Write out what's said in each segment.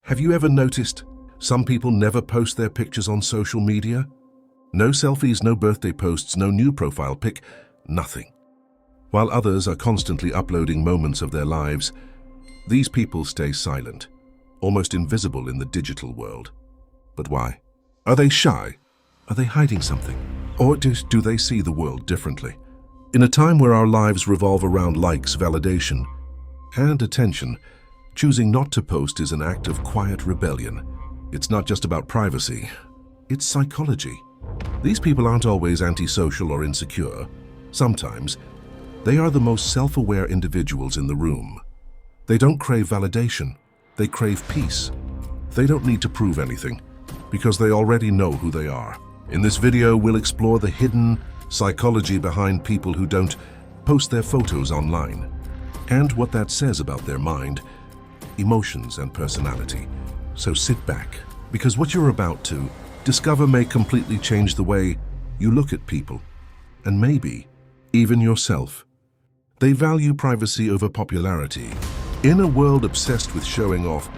Have you ever noticed some people never post their pictures on social media? No selfies, no birthday posts, no new profile pic, nothing. While others are constantly uploading moments of their lives, these people stay silent, almost invisible in the digital world. But why? Are they shy? Are they hiding something? Or do they see the world differently? In a time where our lives revolve around likes, validation, and attention, choosing not to post is an act of quiet rebellion. It's not just about privacy, it's psychology. These people aren't always antisocial or insecure. Sometimes, they are the most self-aware individuals in the room. They don't crave validation, they crave peace. They don't need to prove anything, because they already know who they are. In this video, we'll explore the hidden psychology behind people who don't post their photos online, and what that says about their mind, emotions, and personality. So sit back, because what you're about to discover may completely change the way you look at people, and maybe even yourself. They value privacy over popularity. In a world obsessed with showing off,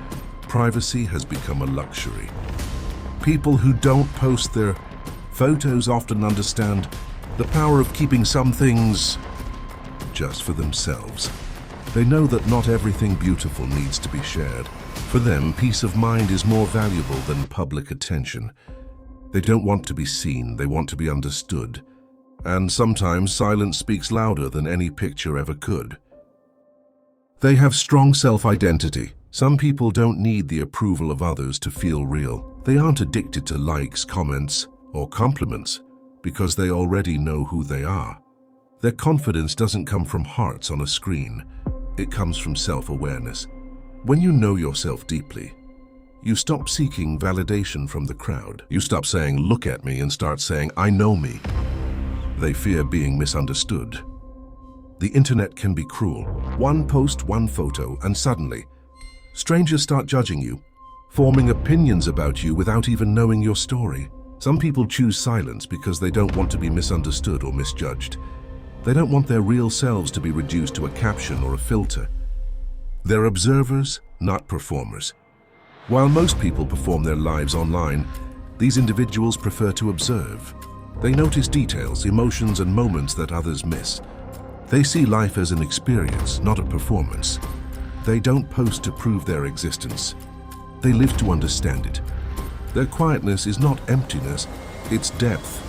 privacy has become a luxury. People who don't post their photos often understand the power of keeping some things just for themselves. They know that not everything beautiful needs to be shared. For them, peace of mind is more valuable than public attention. They don't want to be seen, they want to be understood. And sometimes silence speaks louder than any picture ever could. They have strong self-identity. Some people don't need the approval of others to feel real. They aren't addicted to likes, comments, or compliments because they already know who they are. Their confidence doesn't come from hearts on a screen. It comes from self-awareness. When you know yourself deeply, you stop seeking validation from the crowd. You stop saying, "Look at me," and start saying, "I know me." They fear being misunderstood. The internet can be cruel. One post, one photo, and suddenly, strangers start judging you, forming opinions about you without even knowing your story. Some people choose silence because they don't want to be misunderstood or misjudged. They don't want their real selves to be reduced to a caption or a filter. They're observers, not performers. While most people perform their lives online, these individuals prefer to observe. They notice details, emotions, and moments that others miss. They see life as an experience, not a performance. They don't post to prove their existence. They live to understand it. Their quietness is not emptiness, it's depth.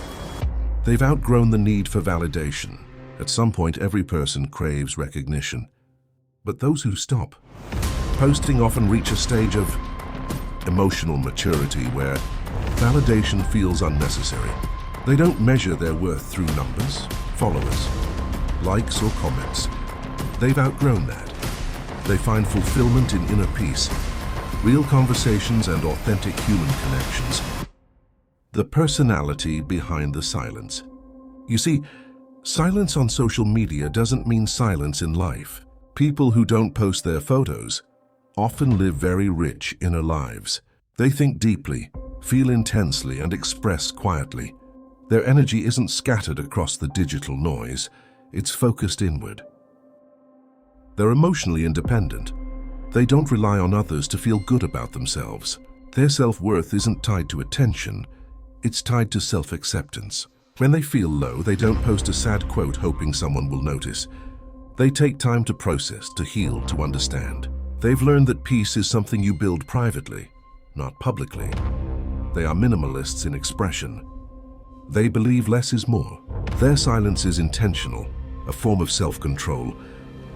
They've outgrown the need for validation. At some point, every person craves recognition. But those who stop posting often reach a stage of emotional maturity where validation feels unnecessary. They don't measure their worth through numbers, followers, likes, or comments. They've outgrown that. They find fulfillment in inner peace, real conversations, and authentic human connections. The personality behind the silence. You see, silence on social media doesn't mean silence in life. People who don't post their photos often live very rich inner lives. They think deeply, feel intensely, and express quietly. Their energy isn't scattered across the digital noise, it's focused inward. They're emotionally independent. They don't rely on others to feel good about themselves. Their self-worth isn't tied to attention, it's tied to self-acceptance. When they feel low, they don't post a sad quote hoping someone will notice. They take time to process, to heal, to understand. They've learned that peace is something you build privately, not publicly. They are minimalists in expression. They believe less is more. Their silence is intentional, a form of self-control.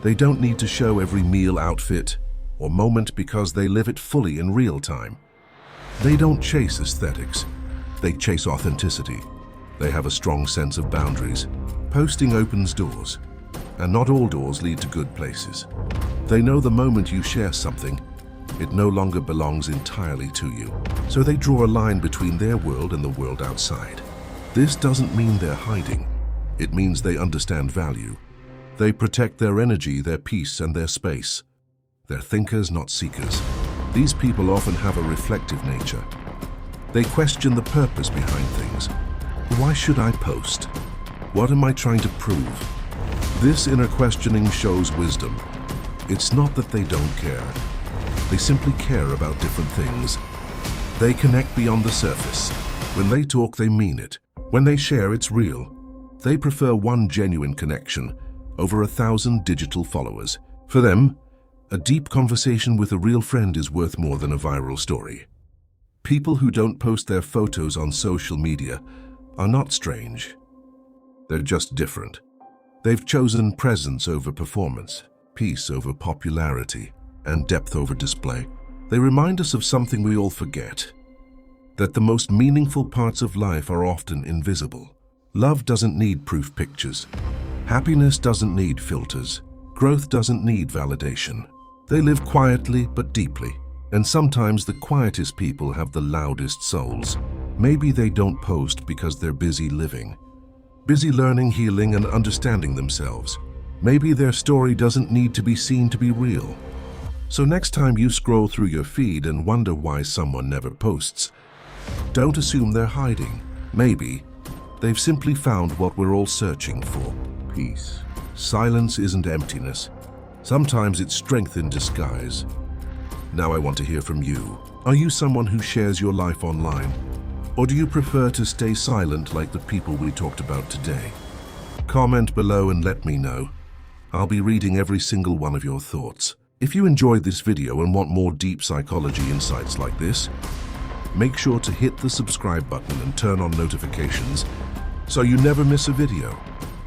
They don't need to show every meal, outfit, or moment because they live it fully in real time. They don't chase aesthetics. They chase authenticity. They have a strong sense of boundaries. Posting opens doors, and not all doors lead to good places. They know the moment you share something, it no longer belongs entirely to you. So they draw a line between their world and the world outside. This doesn't mean they're hiding. It means they understand value. They protect their energy, their peace, and their space. They're thinkers, not seekers. These people often have a reflective nature. They question the purpose behind things. Why should I post? What am I trying to prove? This inner questioning shows wisdom. It's not that they don't care. They simply care about different things. They connect beyond the surface. When they talk, they mean it. When they share, it's real. They prefer one genuine connection over 1,000 digital followers. For them, a deep conversation with a real friend is worth more than a viral story. People who don't post their photos on social media are not strange. They're just different. They've chosen presence over performance, peace over popularity, and depth over display. They remind us of something we all forget, that the most meaningful parts of life are often invisible. Love doesn't need proof pictures. Happiness doesn't need filters. Growth doesn't need validation. They live quietly but deeply, and sometimes the quietest people have the loudest souls. Maybe they don't post because they're busy living, busy learning, healing, and understanding themselves. Maybe their story doesn't need to be seen to be real. So next time you scroll through your feed and wonder why someone never posts, don't assume they're hiding. Maybe they've simply found what we're all searching for: peace. Silence isn't emptiness. Sometimes it's strength in disguise. Now I want to hear from you. Are you someone who shares your life online? Or do you prefer to stay silent like the people we talked about today? Comment below and let me know. I'll be reading every single one of your thoughts. If you enjoyed this video and want more deep psychology insights like this, make sure to hit the subscribe button and turn on notifications so you never miss a video.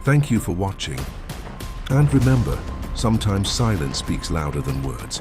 Thank you for watching. And remember, sometimes silence speaks louder than words.